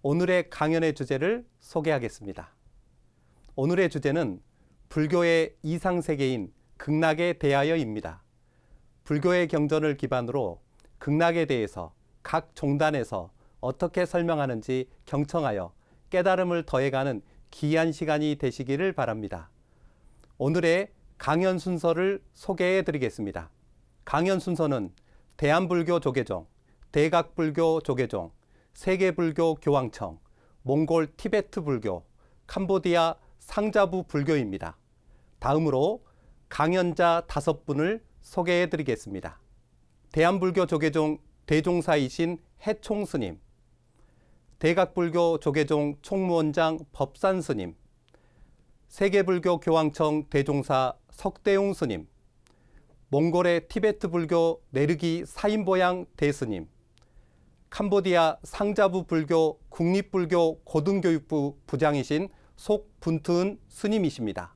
오늘의 강연의 주제를 소개하겠습니다. 오늘의 주제는 불교의 이상세계인 극락에 대하여입니다. 불교의 경전을 기반으로 극락에 대해서 각 종단에서 어떻게 설명하는지 경청하여 깨달음을 더해가는 귀한 시간이 되시기를 바랍니다. 오늘의 강연 순서를 소개해 드리겠습니다. 강연 순서는 대한불교 조계종, 대각불교 조계종, 세계불교 교황청, 몽골 티베트 불교, 캄보디아 상자부 불교입니다. 다음으로 강연자 5분을 소개해 드리겠습니다. 대한불교 조계종 대종사이신 해총스님, 대각불교 조계종 총무원장 법산스님, 세계불교 교황청 대종사 석대용 스님, 몽골의 티베트 불교 내르기 사인보양 대스님, 캄보디아 상자부 불교 국립불교 고등교육부 부장이신 속분트은 스님이십니다.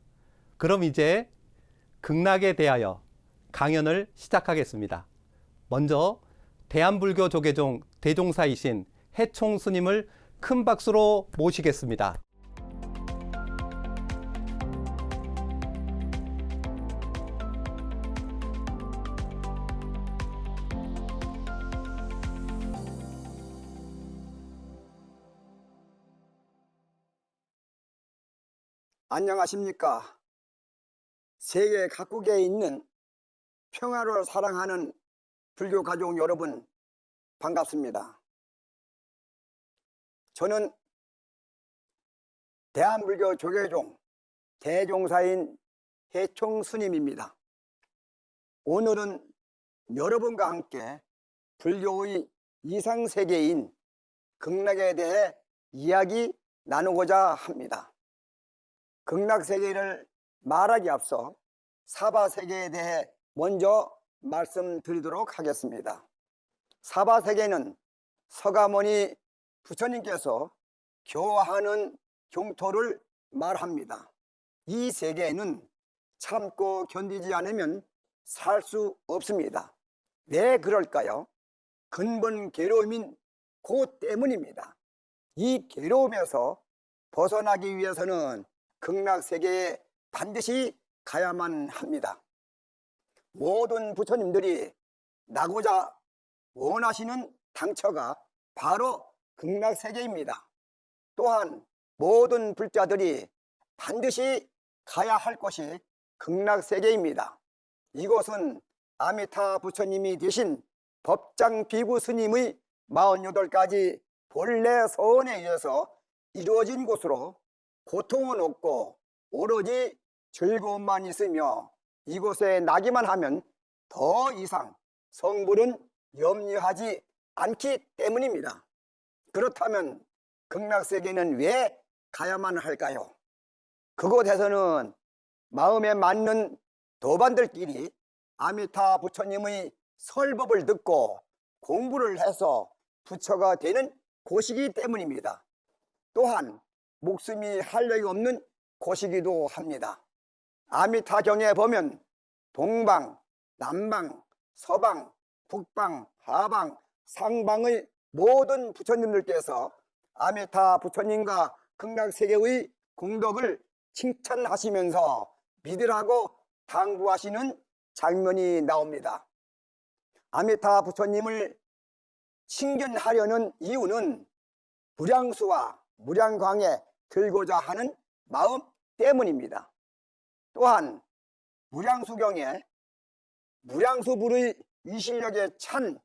그럼 이제 극락에 대하여 강연을 시작하겠습니다. 먼저 대한불교 조계종 대종사이신 해총 스님을 큰 박수로 모시겠습니다. 안녕하십니까. 세계 각국에 있는 평화를 사랑하는 불교 가족 여러분, 반갑습니다. 저는 대한불교 조계종 대종사인 해총 스님입니다. 오늘은 여러분과 함께 불교의 이상세계인 극락에 대해 이야기 나누고자 합니다. 극락세계를 말하기 앞서 사바세계에 대해 먼저 말씀드리도록 하겠습니다. 사바세계는 서가모니 부처님께서 교화하는 경토를 말합니다. 이 세계는 참고 견디지 않으면 살 수 없습니다. 왜 그럴까요? 근본 괴로움인 그 때문입니다. 이 괴로움에서 벗어나기 위해서는 극락세계에 반드시 가야만 합니다. 모든 부처님들이 나고자 원하시는 당처가 바로 극락세계입니다. 또한 모든 불자들이 반드시 가야 할 곳이 극락세계입니다. 이곳은 아미타 부처님이 되신 법장 비구 스님의 48가지 본래 서원에 의해서 이루어진 곳으로 고통은 없고 오로지 즐거움만 있으며 이곳에 나기만 하면 더 이상 성불은 염려하지 않기 때문입니다. 그렇다면 극락세계는 왜 가야만 할까요? 그곳에서는 마음에 맞는 도반들끼리 아미타 부처님의 설법을 듣고 공부를 해서 부처가 되는 곳이기 때문입니다. 또한 목숨이 한력이 없는 곳이기도 합니다. 아미타경에 보면 동방, 남방, 서방, 북방, 하방, 상방의 모든 부처님들께서 아미타 부처님과 극락세계의 공덕을 칭찬하시면서 믿으라고 당부하시는 장면이 나옵니다. 아미타 부처님을 칭견하려는 이유는 무량수와 무량광에 들고자 하는 마음 때문입니다. 또한 무량수경에 무량수불의 위실력에 찬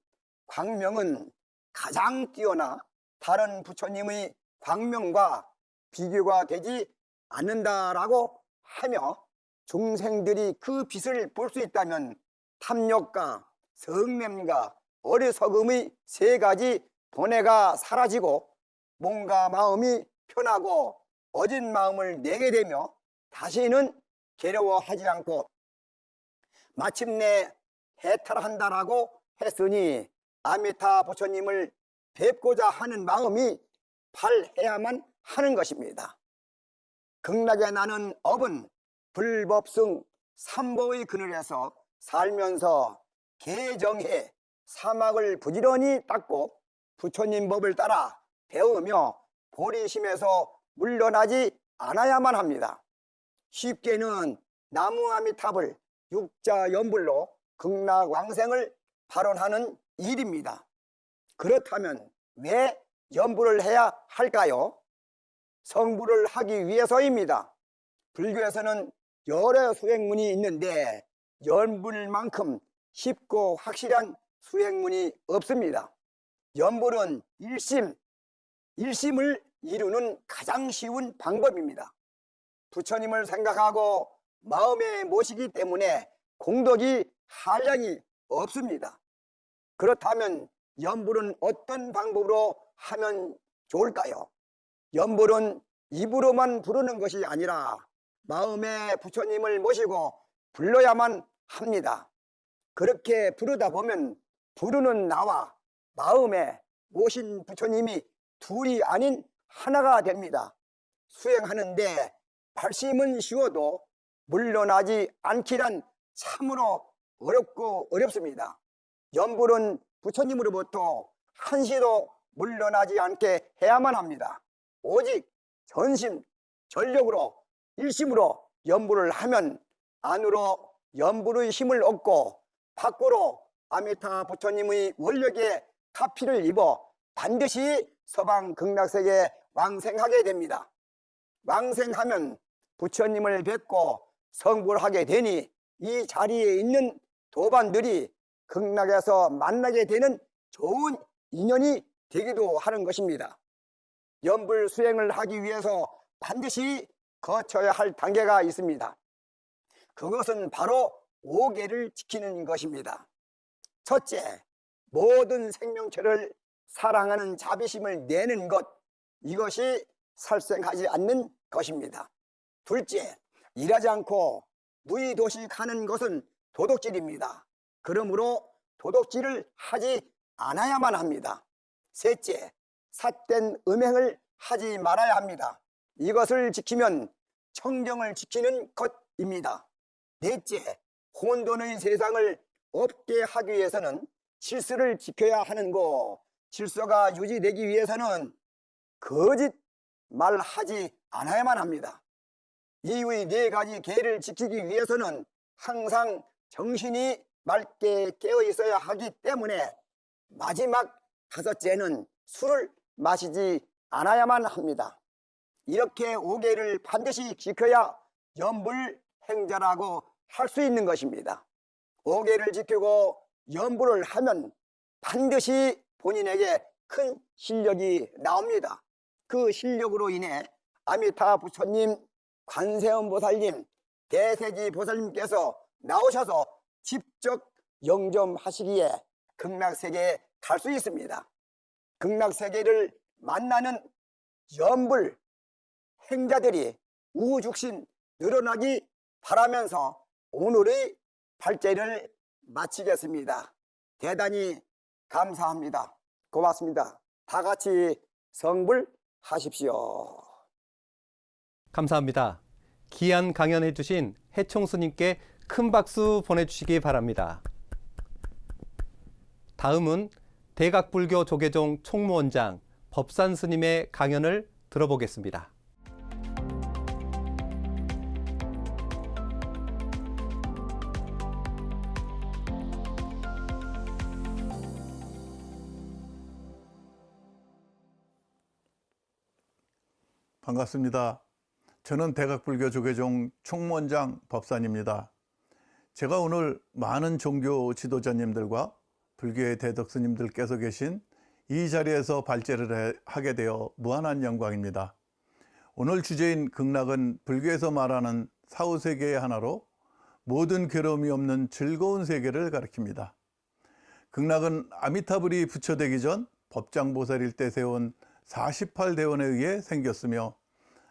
광명은 가장 뛰어나 다른 부처님의 광명과 비교가 되지 않는다라고 하며 중생들이 그 빛을 볼 수 있다면 탐욕과 성냄과 어리석음의 3가지 번뇌가 사라지고 몸과 마음이 편하고 어진 마음을 내게 되며 다시는 괴로워하지 않고 마침내 해탈한다라고 했으니 아미타 부처님을 뵙고자 하는 마음이 발해야만 하는 것입니다. 극락에 나는 업은 불법승 삼보의 그늘에서 살면서 개정해 사막을 부지런히 닦고 부처님 법을 따라 배우며 보리심에서 물러나지 않아야만 합니다. 쉽게는 나무 아미탑을 육자 연불로 극락왕생을 발언하는 일입니다. 그렇다면 왜 연불을 해야 할까요? 성불을 하기 위해서입니다. 불교에서는 여러 수행문이 있는데 연불만큼 쉽고 확실한 수행문이 없습니다. 연불은 일심을 이루는 가장 쉬운 방법입니다. 부처님을 생각하고 마음에 모시기 때문에 공덕이 한량이 없습니다. 그렇다면 연불은 어떤 방법으로 하면 좋을까요? 연불은 입으로만 부르는 것이 아니라 마음에 부처님을 모시고 불러야만 합니다. 그렇게 부르다 보면 부르는 나와 마음에 모신 부처님이 둘이 아닌 하나가 됩니다. 수행하는데 발심은 쉬워도 물러나지 않기란 참으로 어렵고 어렵습니다. 연불은 부처님으로부터 한시도 물러나지 않게 해야만 합니다. 오직 전심 전력으로 일심으로 연불을 하면 안으로 연불의 힘을 얻고 밖으로 아미타 부처님의 원력에 카피를 입어 반드시 서방 극락세계에 왕생하게 됩니다. 왕생하면 부처님을 뵙고 성불하게 되니 이 자리에 있는 도반들이 극락에서 만나게 되는 좋은 인연이 되기도 하는 것입니다. 연불 수행을 하기 위해서 반드시 거쳐야 할 단계가 있습니다. 그것은 바로 5계를 지키는 것입니다. 첫째, 모든 생명체를 사랑하는 자비심을 내는 것, 이것이 살생하지 않는 것입니다. 둘째, 일하지 않고 무의도식하는 것은 도둑질입니다. 그러므로 도둑질을 하지 않아야만 합니다. 셋째, 삿된 음행을 하지 말아야 합니다. 이것을 지키면 청정을 지키는 것입니다. 넷째, 혼돈의 세상을 없게 하기 위해서는 질서를 지켜야 하는 거, 질서가 유지되기 위해서는 거짓 말하지 않아야만 합니다. 이의 4가지 계를 지키기 위해서는 항상 정신이 맑게 깨어 있어야 하기 때문에 마지막 5째는 술을 마시지 않아야만 합니다. 이렇게 5계를 반드시 지켜야 연불행자라고 할 수 있는 것입니다. 5계를 지키고 연불을 하면 반드시 본인에게 큰 실력이 나옵니다. 그 실력으로 인해 아미타 부처님, 관세음 보살님, 대세지 보살님께서 나오셔서 직접 영점하시기에 극락세계에 갈 수 있습니다. 극락세계를 만나는 연불 행자들이 우후죽신 늘어나기 바라면서 오늘의 발제를 마치겠습니다. 대단히 감사합니다. 고맙습니다. 다 같이 성불하십시오. 감사합니다. 귀한 강연해 주신 해총 스님께 큰 박수 보내주시기 바랍니다. 다음은 대각불교 조계종 총무원장 법산 스님의 강연을 들어보겠습니다. 반갑습니다. 저는 대각불교 조계종 총무원장 법산입니다. 제가 오늘 많은 종교 지도자님들과 불교의 대덕 스님들께서 계신 이 자리에서 발제를 하게 되어 무한한 영광입니다. 오늘 주제인 극락은 불교에서 말하는 사후세계의 하나로 모든 괴로움이 없는 즐거운 세계를 가리킵니다. 극락은 아미타불이 부처되기 전 법장보살일 때 세운 48대원에 의해 생겼으며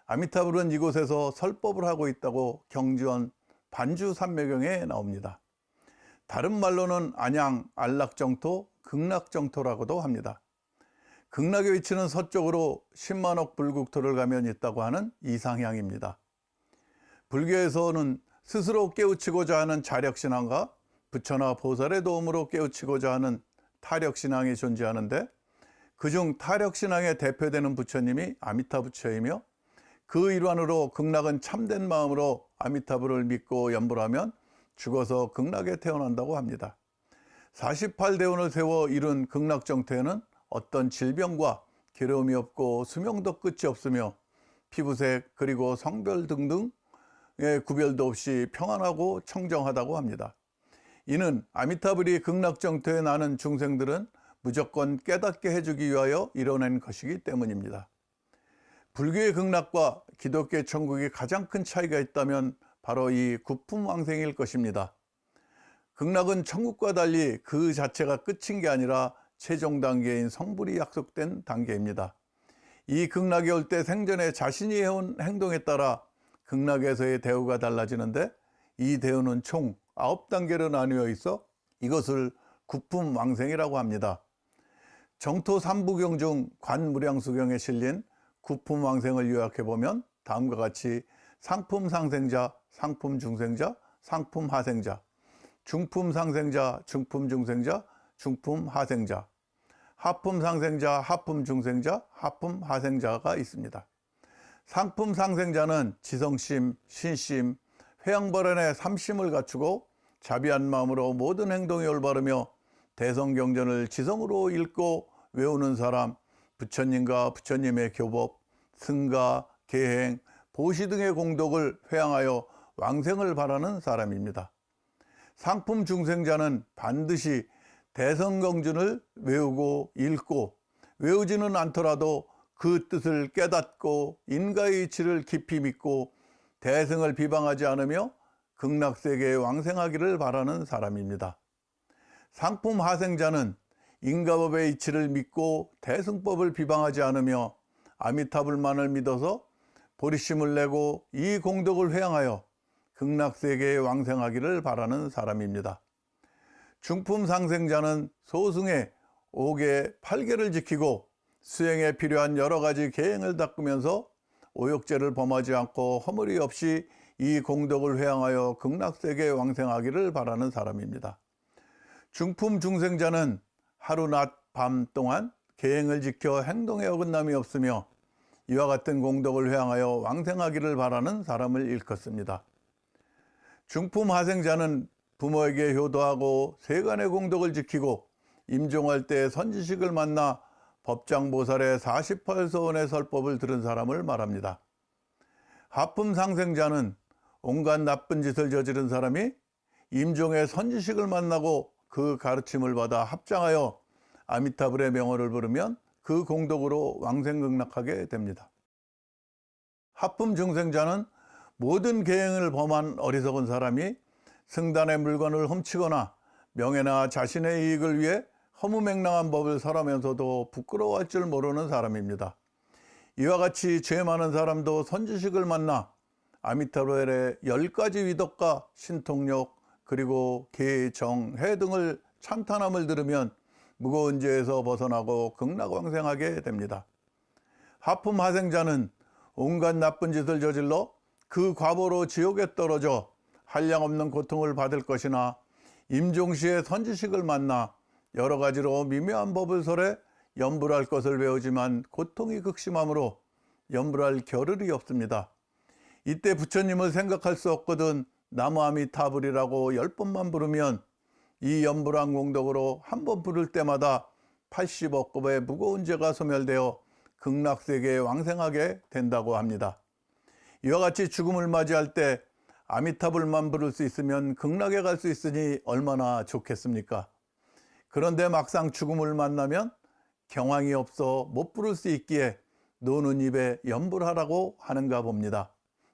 아미타불은 이곳에서 설법을 하고 있다고 경지원 반주산매경에 나옵니다. 다른 말로는 안양, 안락정토, 극락정토라고도 합니다. 극락의 위치는 서쪽으로 10만억 불국토를 가면 있다고 하는 이상향입니다. 불교에서는 스스로 깨우치고자 하는 자력신앙과 부처나 보살의 도움으로 깨우치고자 하는 타력신앙이 존재하는데 그중 타력신앙에 대표되는 부처님이 아미타 부처이며 그 일환으로 극락은 참된 마음으로 아미타불을 믿고 연불하면 죽어서 극락에 태어난다고 합니다. 48대운을 세워 이룬 극락정토에는 어떤 질병과 괴로움이 없고 수명도 끝이 없으며 피부색 그리고 성별 등등의 구별도 없이 평안하고 청정하다고 합니다. 이는 아미타불이 극락정토에 나는 중생들은 무조건 깨닫게 해주기 위하여 이뤄낸 것이기 때문입니다. 불교의 극락과 기독교의 천국이 가장 큰 차이가 있다면 바로 이 구품왕생일 것입니다. 극락은 천국과 달리 그 자체가 끝인 게 아니라 최종 단계인 성불이 약속된 단계입니다. 이 극락에 올 때 생전에 자신이 해온 행동에 따라 극락에서의 대우가 달라지는데 이 대우는 총 9단계로 나누어 있어 이것을 구품왕생이라고 합니다. 정토 3부경 중 관무량수경에 실린 구품왕생을 요약해보면 다음과 같이 상품상생자, 상품중생자, 상품하생자, 중품상생자, 중품중생자, 중품하생자, 하품상생자, 하품중생자, 하품하생자가 있습니다. 상품상생자는 지성심, 신심, 회양벌안의 삼심을 갖추고 자비한 마음으로 모든 행동이 올바르며 대성경전을 지성으로 읽고 외우는 사람, 부처님과 부처님의 교법, 승가, 계행, 보시 등의 공덕을 회양하여 왕생을 바라는 사람입니다. 상품 중생자는 반드시 대성경전을 외우고 읽고 외우지는 않더라도 그 뜻을 깨닫고 인가의 이치를 깊이 믿고 대승을 비방하지 않으며 극락세계에 왕생하기를 바라는 사람입니다. 상품 하생자는 인가법의 이치를 믿고 대승법을 비방하지 않으며 아미타불만을 믿어서 보리심을 내고 이 공덕을 회양하여 극락세계에 왕생하기를 바라는 사람입니다. 중품상생자는 소승의 5계 8계를 지키고 수행에 필요한 여러 가지 계행을 닦으면서 오욕죄를 범하지 않고 허물이 없이 이 공덕을 회양하여 극락세계에 왕생하기를 바라는 사람입니다. 중품중생자는 하루 낮 밤 동안 계행을 지켜 행동에 어긋남이 없으며 이와 같은 공덕을 회양하여 왕생하기를 바라는 사람을 일컫습니다. 중품하생자는 부모에게 효도하고 세간의 공덕을 지키고 임종할 때 선지식을 만나 법장보살의 48서원의 설법을 들은 사람을 말합니다. 하품상생자는 온갖 나쁜 짓을 저지른 사람이 임종의 선지식을 만나고 그 가르침을 받아 합장하여 아미타불의 명호를 부르면 그 공덕으로 왕생극락하게 됩니다. 하품중생자는 모든 계행을 범한 어리석은 사람이 승단의 물건을 훔치거나 명예나 자신의 이익을 위해 허무맹랑한 법을 설하면서도 부끄러워할 줄 모르는 사람입니다. 이와 같이 죄 많은 사람도 선지식을 만나 아미타불의 10가지 위덕과 신통력 그리고 계, 정, 해 등을 찬탄함을 들으면 무거운 죄에서 벗어나고 극락왕생하게 됩니다. 하품하생자는 온갖 나쁜 짓을 저질러 그 과보로 지옥에 떨어져 한량없는 고통을 받을 것이나 임종시에 선지식을 만나 여러 가지로 미묘한 법을 설해 연불할 것을 외우지만 고통이 극심하므로 연불할 겨를이 없습니다. 이때 부처님을 생각할 수 없거든 나무아미타불이라고 10번만 부르면 이 연불한 공덕으로 한 번 부를 때마다 80억급의 무거운 죄가 소멸되어 극락세계에 왕생하게 된다고 합니다. 이와 같이 죽음을 맞이할 때 아미타불만 부를 수 있으면 극락에 갈 수 있으니 얼마나 좋겠습니까? 그런데 막상 죽음을 만나면 경황이 없어 못 부를 수 있기에 노는 입에 연불하라고 하는가 봅니다.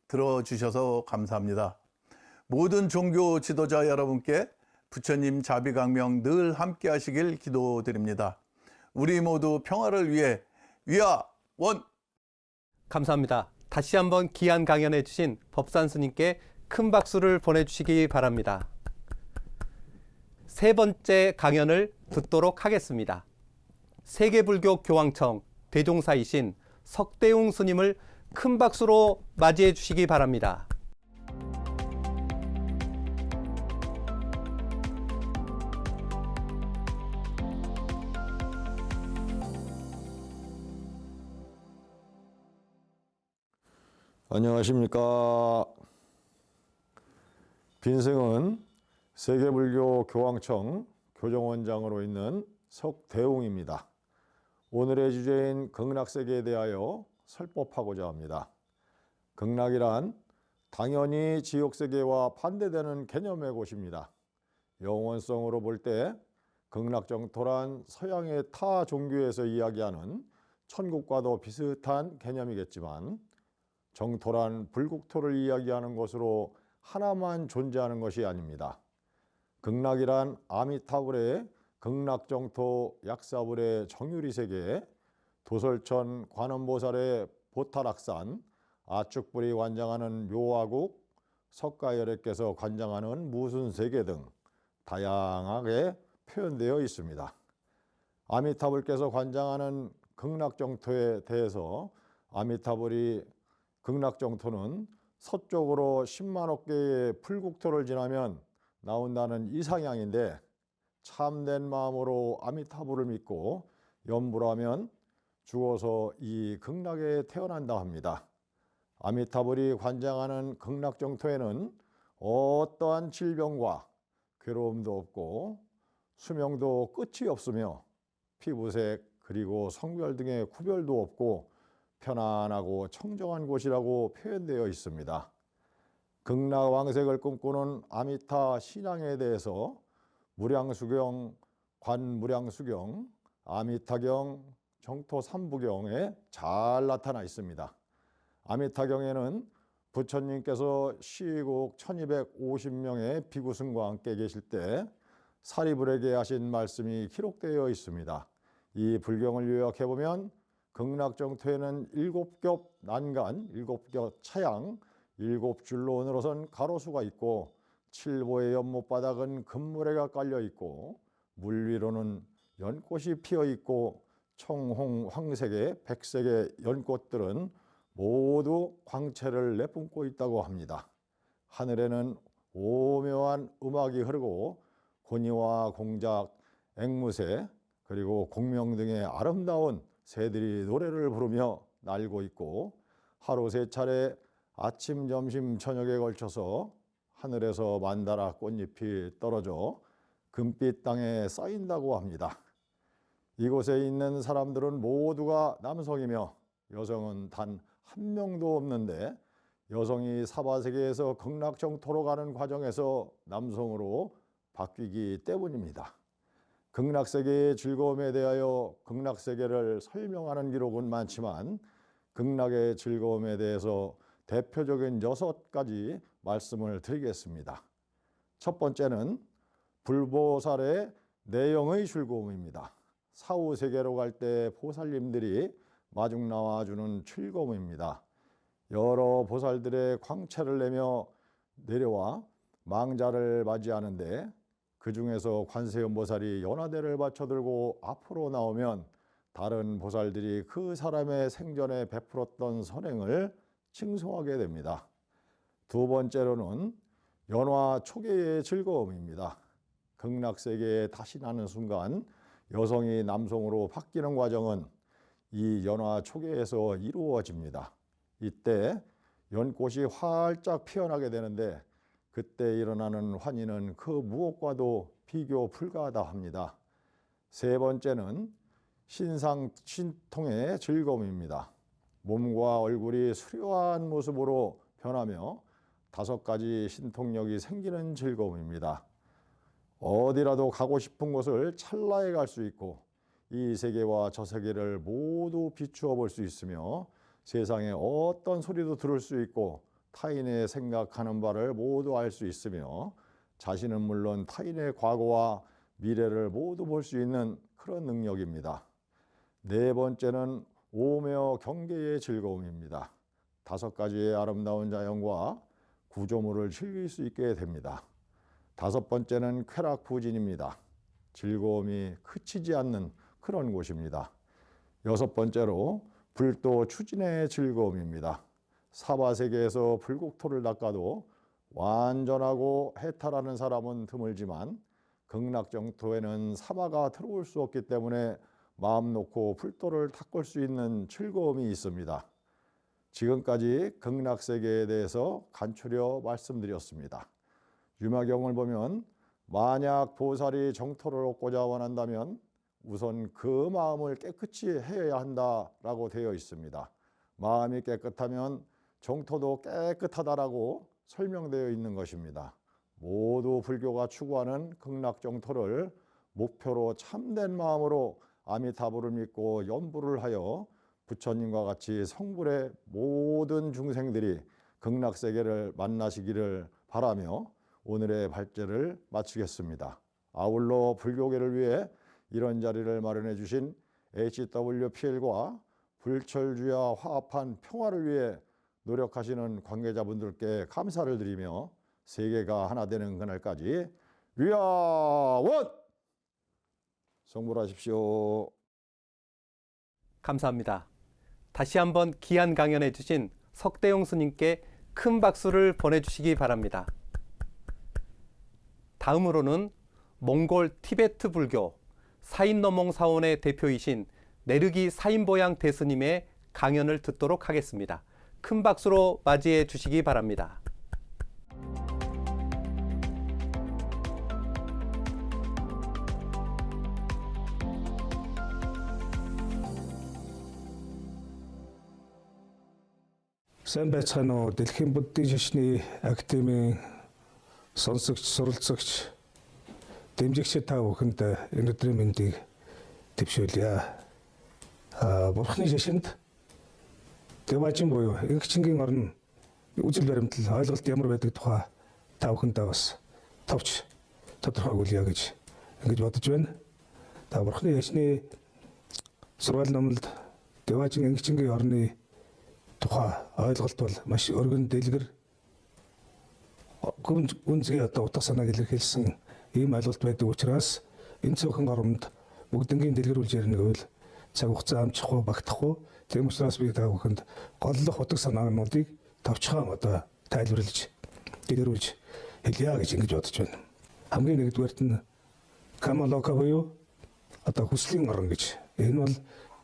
들어주셔서 감사합니다. 모든 종교 지도자 여러분께 부처님 자비강명 늘 함께 하시길 기도드립니다. 우리 모두 평화를 위해 위아원! 감사합니다. 다시 한번 귀한 강연해 주신 법산 스님께 큰 박수를 보내주시기 바랍니다. 세 번째 강연을 듣도록 하겠습니다. 세계불교 교황청 대종사이신 석대웅 스님을 큰 박수로 맞이해 주시기 바랍니다. 안녕하십니까. 빈승은 세계불교 교황청 교정원장으로 있는 석대웅입니다. 오늘의 주제인 극락세계에 대하여 설법하고자 합니다. 극락이란 당연히 지옥세계와 반대되는 개념의 곳입니다. 영원성으로 볼 때 극락정토란 서양의 타 종교에서 이야기하는 천국과도 비슷한 개념이겠지만 정토란 불국토를 이야기하는 것으로 하나만 존재하는 것이 아닙니다. 극락이란 아미타불의 극락정토 약사불의 정유리세계, 도설천 관음보살의 보타락산, 아축불이 관장하는 묘화국, 석가열애께서 관장하는 무순세계 등 다양하게 표현되어 있습니다. 아미타불께서 관장하는 극락정토에 대해서 아미타불이 극락정토는 서쪽으로 10만억 개의 불국토를 지나면 나온다는 이상향인데 참된 마음으로 아미타불을 믿고 염불하면 죽어서 이 극락에 태어난다 합니다. 아미타불이 관장하는 극락정토에는 어떠한 질병과 괴로움도 없고 수명도 끝이 없으며 피부색 그리고 성별 등의 구별도 없고 편안하고 청정한 곳이라고 표현되어 있습니다. 극락왕색을 꿈꾸는 아미타 신앙에 대해서 무량수경, 관무량수경, 아미타경, 정토삼부경에 잘 나타나 있습니다. 아미타경에는 부처님께서 시국 1250명의 비구승과 함께 계실 때 사리불에게 하신 말씀이 기록되어 있습니다. 이 불경을 요약해보면 극락정토에는 7겹 난간, 7겹 차양, 7줄로 늘어선 가로수가 있고 7보의 연못바닥은 금모래가 깔려 있고 물 위로는 연꽃이 피어 있고 청홍, 황색의, 백색의 연꽃들은 모두 광채를 내뿜고 있다고 합니다. 하늘에는 오묘한 음악이 흐르고 고니와 공작, 앵무새 그리고 공명 등의 아름다운 새들이 노래를 부르며 날고 있고 하루 3차례 아침, 점심, 저녁에 걸쳐서 하늘에서 만다라 꽃잎이 떨어져 금빛 땅에 쌓인다고 합니다. 이곳에 있는 사람들은 모두가 남성이며 여성은 단 한 명도 없는데 여성이 사바세계에서 극락정토로 가는 과정에서 남성으로 바뀌기 때문입니다. 극락세계의 즐거움에 대하여 극락세계를 설명하는 기록은 많지만 극락의 즐거움에 대해서 대표적인 6가지 말씀을 드리겠습니다. 첫 번째는 불보살의 내영의 즐거움입니다. 사후세계로 갈 때 보살님들이 마중 나와주는 즐거움입니다. 여러 보살들의 광채를 내며 내려와 망자를 맞이하는데 그 중에서 관세음보살이 연화대를 받쳐들고 앞으로 나오면 다른 보살들이 그 사람의 생전에 베풀었던 선행을 칭송하게 됩니다. 두 번째로는 연화 초계의 즐거움입니다. 극락세계에 다시 나는 순간 여성이 남성으로 바뀌는 과정은 이 연화 초계에서 이루어집니다. 이때 연꽃이 활짝 피어나게 되는데 그때 일어나는 환희는 그 무엇과도 비교 불가하다 합니다. 세 번째는 신상신통의 즐거움입니다. 몸과 얼굴이 수려한 모습으로 변하며 5가지 신통력이 생기는 즐거움입니다. 어디라도 가고 싶은 곳을 찰나에 갈 수 있고 이 세계와 저 세계를 모두 비추어 볼 수 있으며 세상에 어떤 소리도 들을 수 있고 타인의 생각하는 바를 모두 알 수 있으며 자신은 물론 타인의 과거와 미래를 모두 볼 수 있는 그런 능력입니다. 네 번째는 오며 경계의 즐거움입니다. 5가지의 아름다운 자연과 구조물을 즐길 수 있게 됩니다. 5번째는 쾌락부진입니다. 즐거움이 그치지 않는 그런 곳입니다. 6번째로 불도 추진의 즐거움입니다. 사바세계에서 불국토를 닦아도 완전하고 해탈하는 사람은 드물지만 극락정토에는 사바가 들어올 수 없기 때문에 마음 놓고 불도를 닦을 수 있는 즐거움이 있습니다. 지금까지 극락세계에 대해서 간추려 말씀드렸습니다. 유마경을 보면 만약 보살이 정토를 얻고자 원한다면 우선 그 마음을 깨끗이 해야 한다라고 되어 있습니다. 마음이 깨끗하면 정토도 깨끗하다라고 설명되어 있는 것입니다. 모두 불교가 추구하는 극락정토를 목표로 참된 마음으로 아미타불을 믿고 연불을 하여 부처님과 같이 성불의 모든 중생들이 극락세계를 만나시기를 바라며 오늘의 발제를 마치겠습니다. 아울러 불교계를 위해 이런 자리를 마련해 주신 HWPL과 불철주야 화합한 평화를 위해 노력하시는 관계자분들께 감사를 드리며 세계가 하나 되는 그날까지 위하원! 성불하십시오. 감사합니다. 다시 한번 귀한 강연해 주신 석대용 스님께 큰 박수를 보내주시기 바랍니다. 다음으로는 몽골 티베트 불교 사인너몽 사원의 대표이신 내르기 사인보양 대스님의 강연을 듣도록 하겠습니다. 큰 박수로 맞이해 주시기 바랍니다. Сайн байцгаана уу. Дэлхийн Буддийн шашны академийн сонсогч, суралцагч, дэмжигч та бүхэнд энэ өдрийн мэндийг төвшүүлье. Бурхны шашинд Дэважин буюу Ингчингийн орн үжил баримтал ойлголт ямар байдаг тухай та бүхэндээ бас товч тодорхойлъя гэж ингэж бодож байна. Та Бурхны шашны сургаал номлолд Дэважин Ингчингийн орны тухай ойлголт бол маш өргөн дэлгэр гүнзгий утга санааг илэрхийлсэн ийм ойлголт байдаг учраас энэ цөөхөн оронд бүгднгийн дэлгэрүүлж ярих гэвэл цаг хугацаа амжихгүй багтахгүй. Тийм учраас би та бүхэнд голлох утга санаануудыг товчхон тайлбарлаж дэлгэрүүлж хэлье гэж ингэж бодож байна. Хамгийн нэгдүгээрт нь Камалока буюу хүслийн орн гэж. Энэ бол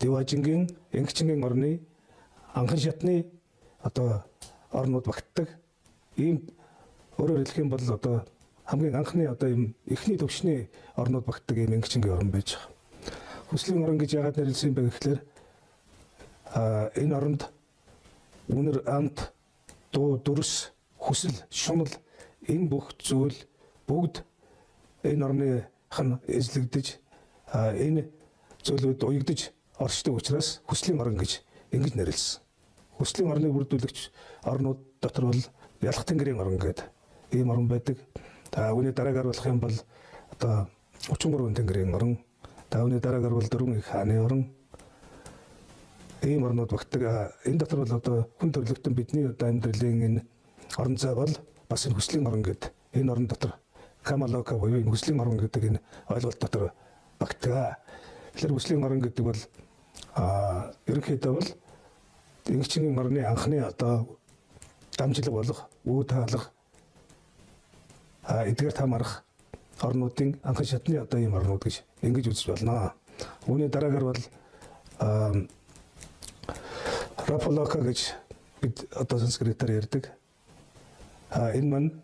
Дэважингийн Ингчингийн орны анхан шатны орнууд багтдаг. Ийм өөрөөр хэлэх юм бол хамгийн анхны ийм эхний төвшний орнууд багтдаг ийм Ингчингийн орн байж байгаа. Хүслийн орн гэж яагаад нэрлсэн юм бэ гэхээр энэ оронд үнэр амт, дуу, дүрс, хүсэл, шунал энэ бүх зүйл бүгд энэ орныхан эзлэгдэж энэ зүйлүүд уягдж оршдог учраас хүслийн орн гэж ингэж нэрлсэн. Хүслийн орныг бүрдүүлэгч орнууд дотор бол Ялах тэнгэрийн орн гэдэг ийм орн байдаг. Үүний дараагаар болох юм бол 33 тэнгэрийн орн. Үүний дараагаар бол 4 их хааны орн. Ийм орнууд багтдаг. Энэ дотор бол хүн төрөлхтөн бидний амьдралын энэ орон зай бол бас энэ хүслийн орн гэдэг. Энэ орн дотор Камалока буюу энэ хүслийн орн гэдэг энэ ойлголт дотор багтдаг. Тэгэхээр хүслийн орн гэдэг бол ерөнхийдөө бол Ингчингийн орны анхны дамжлаг болох, үе таалах, эдгээр хамаарах орнуудын анхан шатны ийм орнууд гэж ингэж үзэж болно. Үүний дараагаар бол Рафалока гэж бид санскритээр ярьдаг. Энэ маань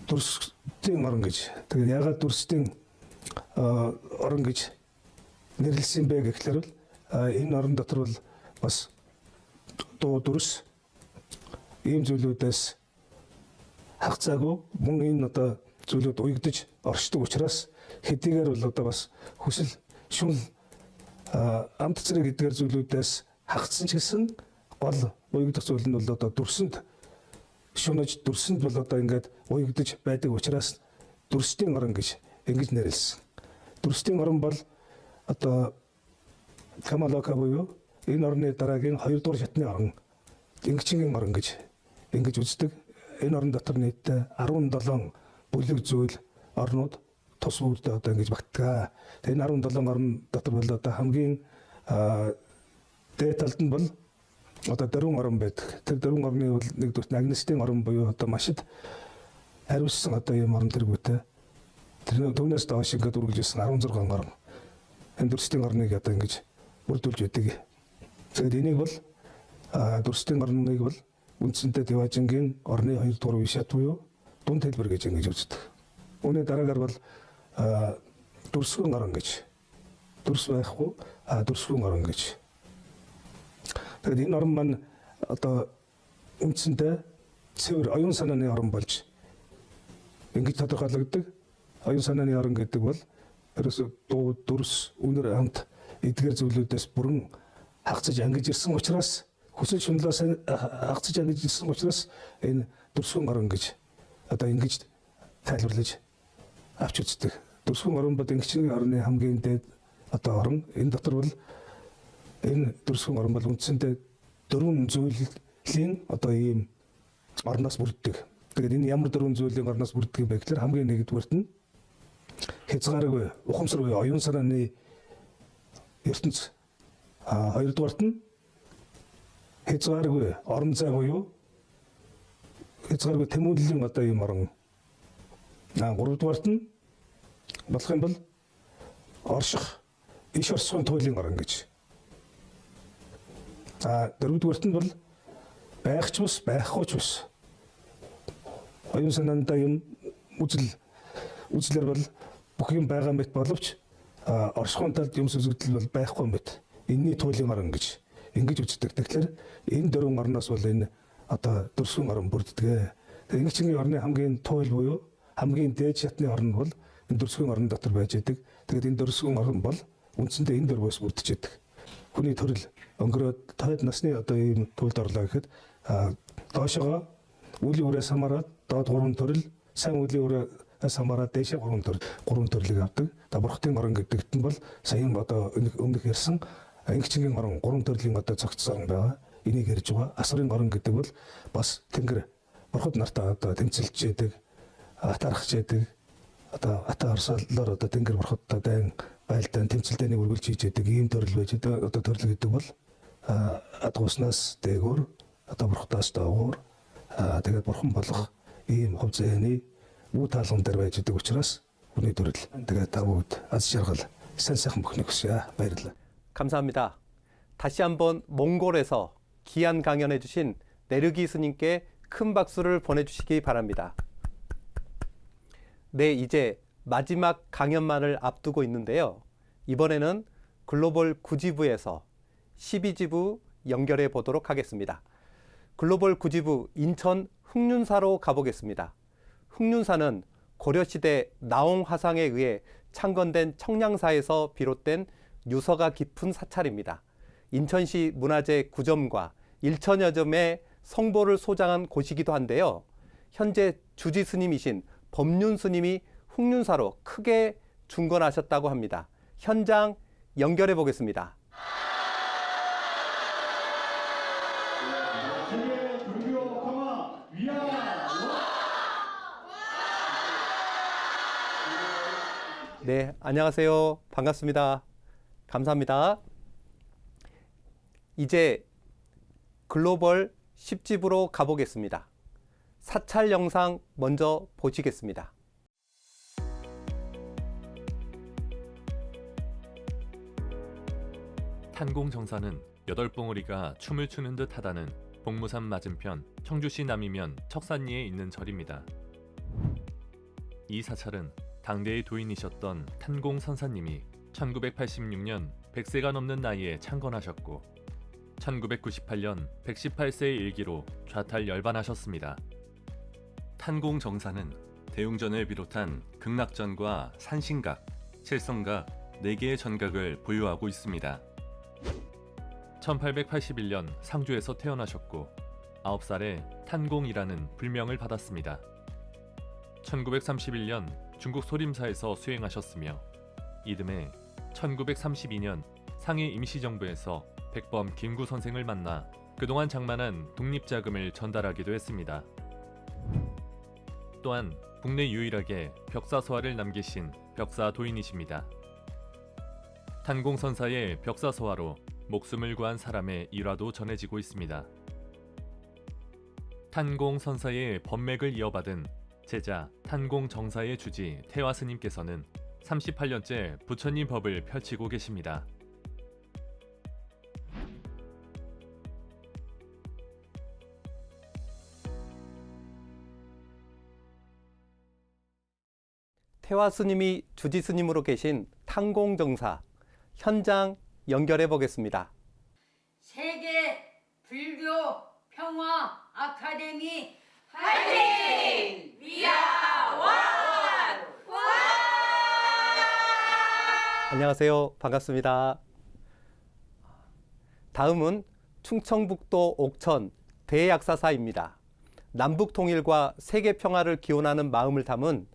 дүрсийн орн гэж. Тэгээд ягаад дүрсийн орн гэж нэрлсэн бэ гэхлээр бол энэ орн дотор бол бас дуу дүрс ийм зүйлүүдээс хагацаагүй мөн энэ зүйлүүд уягдж оршдог учраас хэдийгээр бол бас хүсэл, шунал, амт зэрэг эдгээр зүйлүүдээс хагацсан ч гэсэн гол уягдах зүйл нь бол дүрсэнд шунаж дүрсэнд бол ингээд уягдж байдаг учраас дүрсийн орн гэж ингэж нэрлсэн. Дүрсийн орн бол Камалока буюу энэ орны дараагийн 2 дугаар шатны орн Ингчингийн орн гэж ингэж үздэг. Энэ орн дотор нийтдээ 17 бүлэг зүйл орнууд тус бүгд ингэж багтдаг. Энэ 17 орн дотор бол хамгийн дээд талд нь бол дөрвөн орн байдаг. Тэр дөрвөн орны бол нэгдүгээр Агнистийн орн буюу машид хариуцсан ийм орн тэргүүтэй. Тэр түүнээс доош ингээд үргэлжилсэн 16 орн. Энэ дүрсийн орныг ингэж бүрдүүлж байдаг. Тэгээд энийг бол дурсдын орныг бол үндсэндээ Деважингийн орны 2 дугаар вишат буюу дунд хэлбэр гэж ингэж үздэг. Үүний дараагаар бол дурсгын орон гэж. Дурс байхгүй дурсгын орон гэж. Тэгээд энэ орн маань одоо үндсэндээ цэвэр оюун санааны орн болж ингэж тодорхойлогддог. Оюун санааны орн гэдэг бол ерөөсөө дуу, дүрс, үнэр, амт эдгээр зүйлүүдээс бүрэн хагцаж ангиж ирсэн учраас хүсэл шунлаас хагцаж ангиж ирсэн учраас энэ дурсгын орн гэж одоо ингэж тайлбарлаж авч үздэг. Дурсгын орн бол ингэчний орны хамгийн дээд одоо орн. Энэ дотор бол энэ дурсгын орн бол үндсэндээ 4 зүйлийн одоо ийм орноос бүрддэг. Тэгээд энэ ямар 4 зүйлийн орноос бүрддэг юм бэ гэхээр хамгийн нэгдүгээрт нь хязгааргүй ухамсаргүй оюун санааны ертөнц. Хоёрдугаарт нь хязгааргүй орон зай буюу хязгааргүй тэмүүллийн одоо ийм орон. Гуравдугаарт нь болох юм бол орших иш орсгын туйлын орон гэж. Дөрөвдүгээрт нь бол байх ч бус, байхгүй ч бус. Оюун санаандаа юм үзлэр бол бүх юм байгаа мэт боловч оршихуун талд юм сүзэгдэл бол байхгүй мэт. Энэний туйлын орон гэж ингэж үздэг. Тэгэхээр энэ 4 орноос бол энэ одоо дөрсгөн орн бүрддэг. Тэгээ ингэчний орны хамгийн туйл буюу хамгийн дээд шатны орн бол энэ дөрсгөн орн дотор байж байдаг. Тэгээд энэ дөрсгөн орн бол үндсэндээ энэ 4-өөс бүрдэж байдаг. Хүний төрөл өнгөрөөд тойд насны одоо ийм туйлд орлоо гэхэд доошогоо үлийн үрээс хамаарат доод 3 төрөл, сайн үлийн үрээс хамаарат дээшээ 3 төрлийг авдаг. Бурхдын орн гэдэгт нь бол саяхан одоо өмнөх ярьсан ангичгийн орн 3 төрлийн одоо цогцсон байгаа. Энийг ярьж байгаа. Асрын орн гэдэг бол бас тэнгэр бурхад нартаа одоо тэмцэлж яадаг, атаархж яадаг. Одоо ата орсолоор одоо тэнгэр бурхадтай дайн байлдаан тэмцэлтэйнийг үргэлж хийж яадаг ийм төрөл байж одоо төрөл гэдэг бол адгууснаас дээгүүр одоо бурхадаас доогуур тэгээд бурхан болох ийм хөв зээний үе таалган дээр байж байгаа учраас хүний төрөл тэгээд та бүгд аз жаргал сайн сайхан бүхнийг хүсье. баярлалаа. 감사합니다. 다시 한번 몽골에서 귀한 강연해 주신 내르기 스님께 큰 박수를 보내주시기 바랍니다. 네, 이제 마지막 강연만을 앞두고 있는데요. 이번에는 글로벌 9지부에서 12지부 연결해 보도록 하겠습니다. 글로벌 9지부 인천 흑륜사로 가보겠습니다. 흑륜사는 고려시대 나홍 화상에 의해 창건된 청량사에서 비롯된 유서가 깊은 사찰입니다. 인천시 문화재 9점과 1천여 점의 성보를 소장한 곳이기도 한데요. 현재 주지 스님이신 법륜 스님이 흑륜사로 크게 중건하셨다고 합니다. 현장 연결해 보겠습니다. 네, 안녕하세요. 반갑습니다. 감사합니다. 이제 글로벌 10집으로 가보겠습니다. 사찰 영상 먼저 보시겠습니다. 탄공정사는 8봉우리가 춤을 추는 듯 하다는 복무산 맞은편 청주시 남이면 척산리에 있는 절입니다. 이 사찰은 당대의 도인이셨던 탄공선사님이 1986년 100세가 넘는 나이에 창건하셨고 1998년 118세의 일기로 좌탈 열반하셨습니다. 탄공정사는 대웅전을 비롯한 극락전과 산신각, 칠성각 4개의 전각을 보유하고 있습니다. 1881년 상주에서 태어나셨고 9살에 탄공이라는 불명을 받았습니다. 1931년 중국 소림사에서 수행하셨으며 이듬해 1932년 상해 임시정부에서 백범 김구 선생을 만나 그동안 장만한 독립자금을 전달하기도 했습니다. 또한 국내 유일하게 벽사서화를 남기신 벽사 도인이십니다. 탄공선사의 벽사서화로 목숨을 구한 사람의 일화도 전해지고 있습니다. 탄공선사의 법맥을 이어받은 제자 탄공정사의 주지 태화스님께서는 38년째 부처님 법을 펼치고 계십니다. 태화 스님이 주지 스님으로 계신 탕공정사 현장 연결해 보겠습니다. 세계 불교 평화 아카데미 화이팅! 위아원! 안녕하세요. 반갑습니다. 다음은 충청북도 옥천 대약사사입니다. 남북 통일과 세계 평화를 기원하는 마음을 담은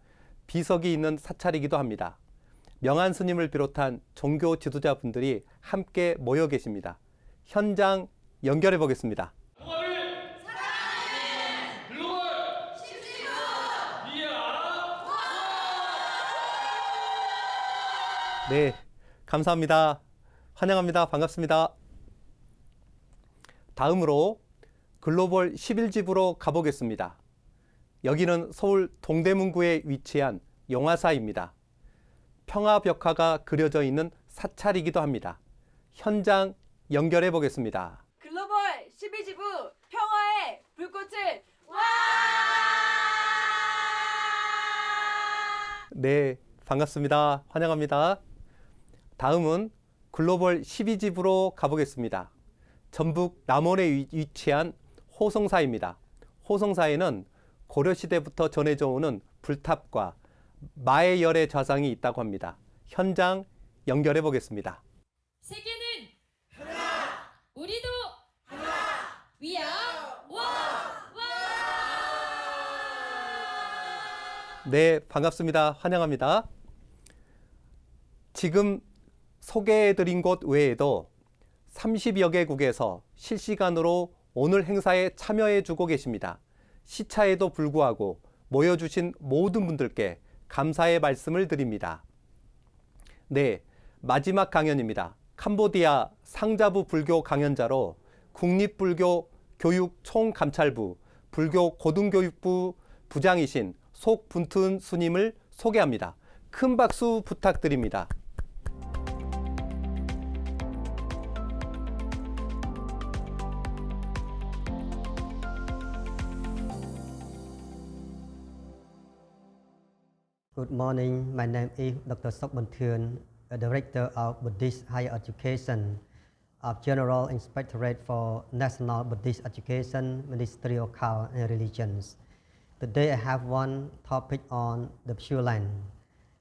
비석이 있는 사찰이기도 합니다. 명한 스님을 비롯한 종교 지도자분들이 함께 모여 계십니다. 현장 연결해 보겠습니다. 네, 감사합니다. 환영합니다. 반갑습니다. 다음으로 글로벌 11집으로 가보겠습니다. 여기는 서울 동대문구에 위치한 용화사입니다. 평화벽화가 그려져 있는 사찰이기도 합니다. 현장 연결해 보겠습니다. 글로벌 12지부 평화의 불꽃을 와! 네, 반갑습니다. 환영합니다. 다음은 글로벌 12집으로 가보겠습니다. 전북 남원에 위치한 호성사입니다. 호성사에는 고려시대부터 전해져 오는 불탑과 마의 열의 좌상이 있다고 합니다. 현장 연결해 보겠습니다. 세계는 하나! 우리도 하나! 위아 원! 네, 반갑습니다. 환영합니다. 지금 소개해드린 곳 외에도 30여 개국에서 실시간으로 오늘 행사에 참여해주고 계십니다. 시차에도 불구하고 모여주신 모든 분들께 감사의 말씀을 드립니다. 네, 마지막 강연입니다. 캄보디아 상자부 불교 강연자로 국립불교 교육 총감찰부 불교 고등교육부 부장이신 속분튼 스님을 소개합니다. 큰 박수 부탁드립니다. Good morning. My name is Dr. Sok Bunthuen, a Director of Buddhist Higher Education of General Inspectorate for National Buddhist Education, Ministry of Culture and Religions. Today I have one topic on the Pure Land.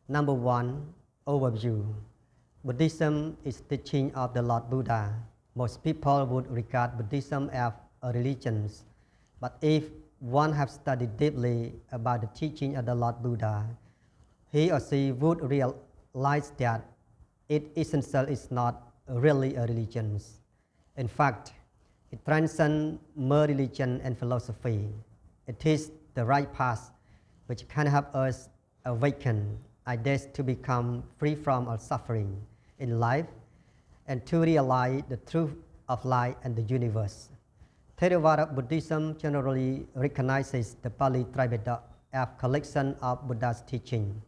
Number one, overview. Buddhism is teaching of the Lord Buddha. Most people would regard Buddhism as a religion, but if one has studied deeply about the teaching of the Lord Buddha, he or she would realize that its essential is not really a religion. In fact, it transcends mere religion and philosophy. It is the right path which can help us awaken ideas to become free from all suffering in life and to realize the truth of life and the universe. Theravada Buddhism generally recognizes the Pali Triveda as a collection of Buddha's teaching.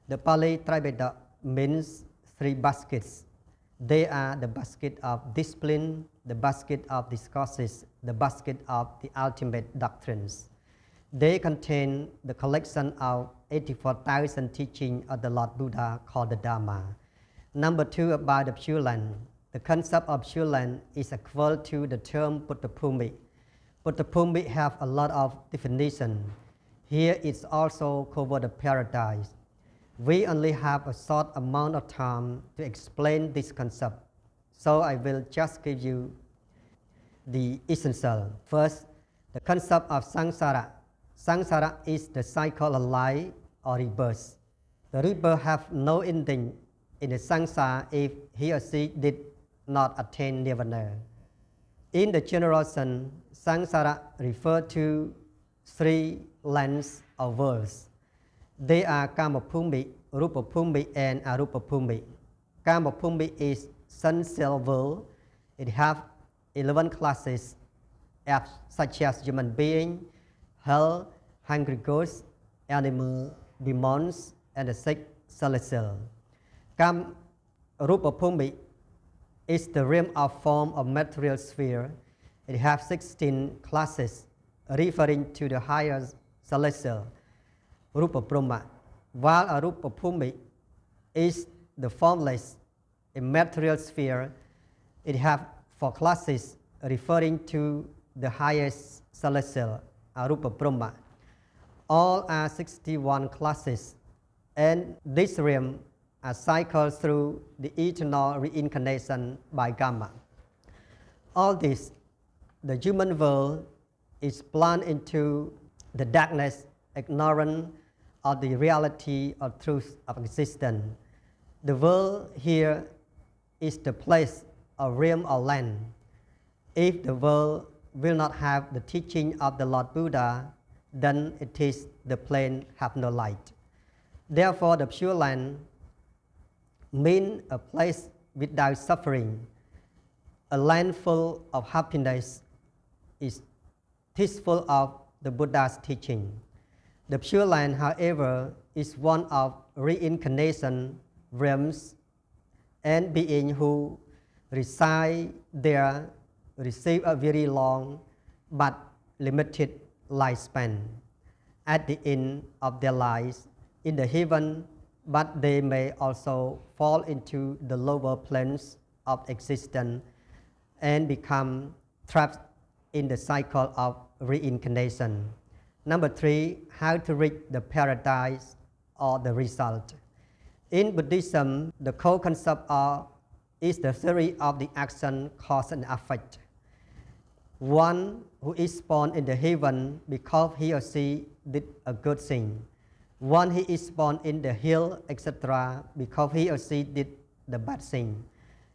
The Pali Triveda means three baskets. They are the basket of discipline, the basket of discourses, the basket of the ultimate doctrines. They contain the collection of 84,000 teachings of the Lord Buddha called the Dharma. Number two, about the Pure Land. The concept of Pure Land is equal to the term Buddhapumi. Buddhapumi have a lot of definition. Here it's also covered the paradise. We only have a short amount of time to explain this concept, so I will just give you the essential. First, the concept of samsara. Samsara is the cycle of life or rebirth. The rebirth have no ending in the samsara if he or she did not attain nirvana. In the general sense, samsara refer to three lands or worlds. They are Kamapumi, Rupapumi, and Arupapumi. Kamapumi is sensual world. It have 11 classes, such as human being, hell, hungry ghosts, animal, demons, and the sick celestial. Rupapumi is the realm of form of material sphere. It has 16 classes, referring to the higher celestial. Rupa Brahma. While Arupa Bhumi is the formless immaterial sphere, it has 4 classes referring to the highest celestial, Arupa Brahma. All are 61 classes, and this realm are cycled through the eternal reincarnation by Karma. All this, the human world is plunged into the darkness, ignorant of the reality or truth of existence. The world here is the place or realm or land. If the world will not have the teaching of the Lord Buddha, then it is the plain have no light. Therefore, the Pure Land means a place without suffering, a land full of happiness, is peaceful of the Buddha's teaching. The Pure Land, however, is one of reincarnation realms, and beings who reside there receive a very long but limited lifespan at the end of their lives in the heaven, but they may also fall into the lower planes of existence and become trapped in the cycle of reincarnation. Number 3, how to reach the paradise or the result. In Buddhism, the core concept is the theory of the action, cause, and effect. One who is born in the heaven because he or she did a good thing. One he is born in the hell, etc., because he or she did the bad thing.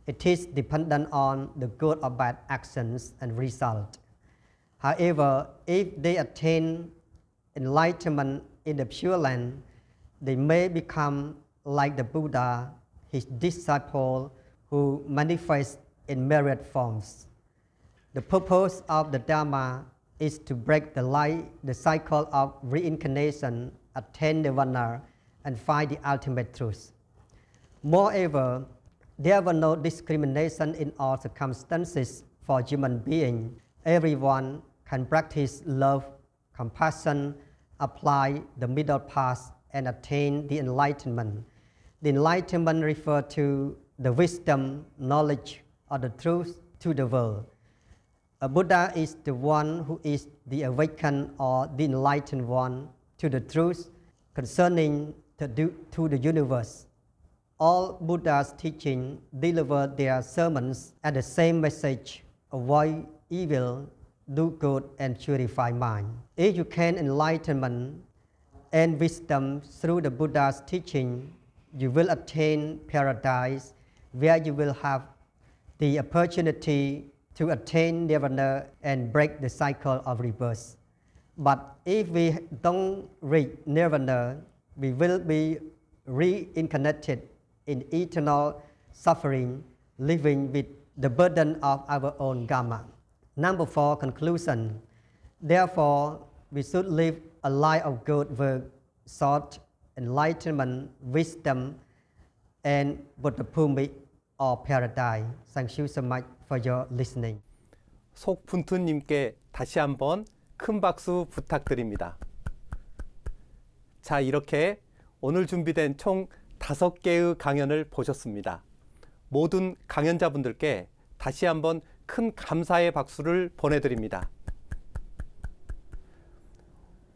It is dependent on the good or bad actions and result. However, if they attain enlightenment in the Pure Land, they may become like the Buddha, his disciple, who manifests in myriad forms. The purpose of the Dharma is to break the cycle of reincarnation, attain nirvana, and find the ultimate truth. Moreover, there were no discrimination in all circumstances for human beings. Everyone can practice love, compassion, apply the middle path, and attain the enlightenment. The enlightenment refers to the wisdom, knowledge, or the truth to the world. A Buddha is the one who is the awakened or the enlightened one to the truth concerning to the universe. All Buddha's teaching deliver their sermons at the same message: avoid evil, do good, and purify mind. If you can enlightenment and wisdom through the Buddha's teaching, you will attain paradise, where you will have the opportunity to attain nirvana and break the cycle of rebirth. But if we don't reach nirvana, we will be reincarnated in eternal suffering, living with the burden of our own karma. Number 4, conclusion. Therefore, we should live a life of good work, thought, enlightenment, wisdom, and Buddha Bhumi or paradise. Thank you so much for your listening. 속분투님께 다시 한번 큰 박수 부탁드립니다. 자, 이렇게 오늘 준비된 총 5개의 강연을 보셨습니다. 모든 강연자분들께 다시 한번 큰 감사의 박수를 보내드립니다.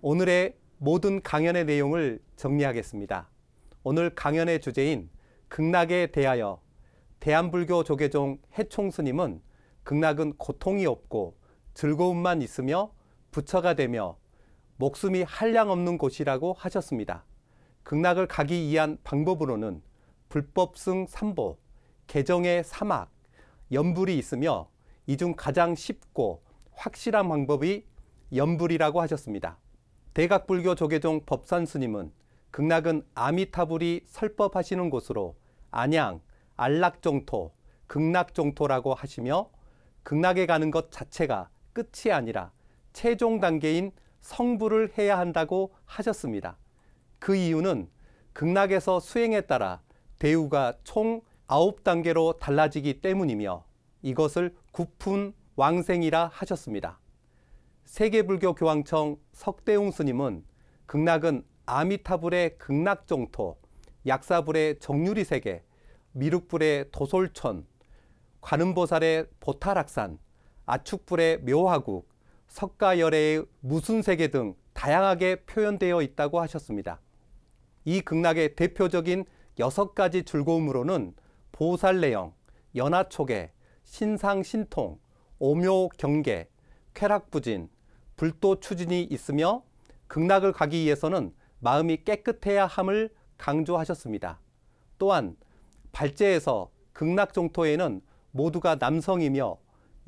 오늘의 모든 강연의 내용을 정리하겠습니다. 오늘 강연의 주제인 극락에 대하여 대한불교 조계종 해총스님은 극락은 고통이 없고 즐거움만 있으며 부처가 되며 목숨이 한량없는 곳이라고 하셨습니다. 극락을 가기 위한 방법으로는 불법승 3보, 개정의 3악, 염불이 있으며 이 중 가장 쉽고 확실한 방법이 염불이라고 하셨습니다. 대각불교 조계종 법산스님은 극락은 아미타불이 설법하시는 곳으로 안양, 안락정토, 극락정토라고 하시며 극락에 가는 것 자체가 끝이 아니라 최종 단계인 성불을 해야 한다고 하셨습니다. 그 이유는 극락에서 수행에 따라 대우가 총 9단계로 달라지기 때문이며 이것을 구푼왕생이라 하셨습니다. 세계불교 교황청 석대웅 스님은 극락은 아미타불의 극락정토, 약사불의 정유리 세계, 미륵불의 도솔천, 관음보살의 보타락산, 아축불의 묘화국, 석가열애의 무순세계 등 다양하게 표현되어 있다고 하셨습니다. 이 극락의 대표적인 6가지 즐거움으로는 보살내영, 연하초계, 신상신통, 오묘경계, 쾌락부진, 불도추진이 있으며 극락을 가기 위해서는 마음이 깨끗해야 함을 강조하셨습니다. 또한 발제에서 극락정토에는 모두가 남성이며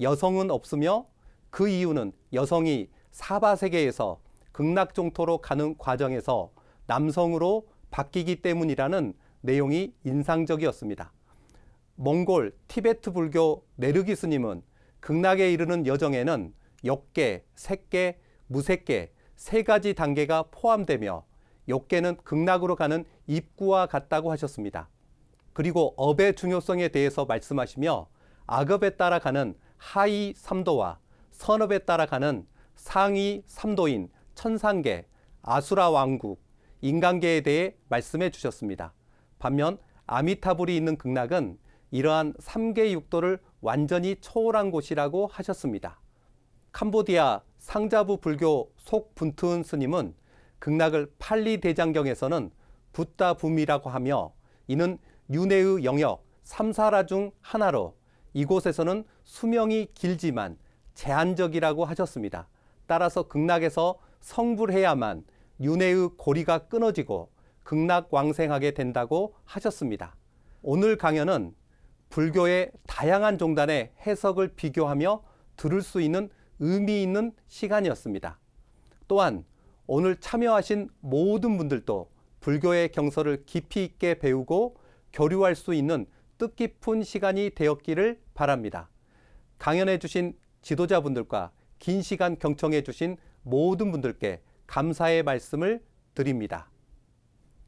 여성은 없으며 그 이유는 여성이 사바세계에서 극락정토로 가는 과정에서 남성으로 바뀌기 때문이라는 내용이 인상적이었습니다. 몽골, 티베트 불교 네르기 스님은 극락에 이르는 여정에는 역계, 색계, 무색계 3가지 단계가 포함되며 역계는 극락으로 가는 입구와 같다고 하셨습니다. 그리고 업의 중요성에 대해서 말씀하시며 악업에 따라 가는 하위 3도와 선업에 따라 가는 상위 3도인 천상계, 아수라 왕국, 인간계에 대해 말씀해 주셨습니다. 반면 아미타불이 있는 극락은 이러한 3계 6도를 완전히 초월한 곳이라고 하셨습니다. 캄보디아 상자부 불교 속분트은 스님은 극락을 팔리대장경에서는 붓다붐이라고 하며 이는 윤회의 영역 3사라 중 하나로 이곳에서는 수명이 길지만 제한적이라고 하셨습니다. 따라서 극락에서 성불해야만 윤회의 고리가 끊어지고 극락왕생하게 된다고 하셨습니다. 오늘 강연은 불교의 다양한 종단의 해석을 비교하며 들을 수 있는 의미 있는 시간이었습니다. 또한 오늘 참여하신 모든 분들도 불교의 경서를 깊이 있게 배우고 교류할 수 있는 뜻깊은 시간이 되었기를 바랍니다. 강연해 주신 지도자분들과 긴 시간 경청해 주신 모든 분들께 감사의 말씀을 드립니다.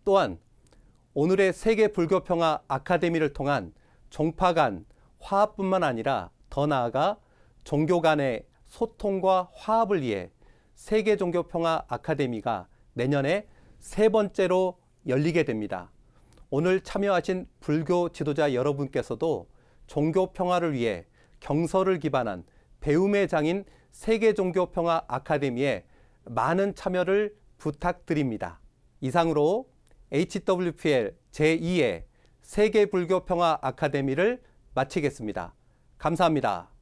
또한 오늘의 세계불교평화 아카데미를 통한 종파 간 화합뿐만 아니라 더 나아가 종교 간의 소통과 화합을 위해 세계종교평화 아카데미가 내년에 3번째로 열리게 됩니다. 오늘 참여하신 불교 지도자 여러분께서도 종교 평화를 위해 경서를 기반한 배움의 장인 세계종교평화 아카데미에 많은 참여를 부탁드립니다. 이상으로 HWPL 제2회 세계불교평화 아카데미를 마치겠습니다. 감사합니다.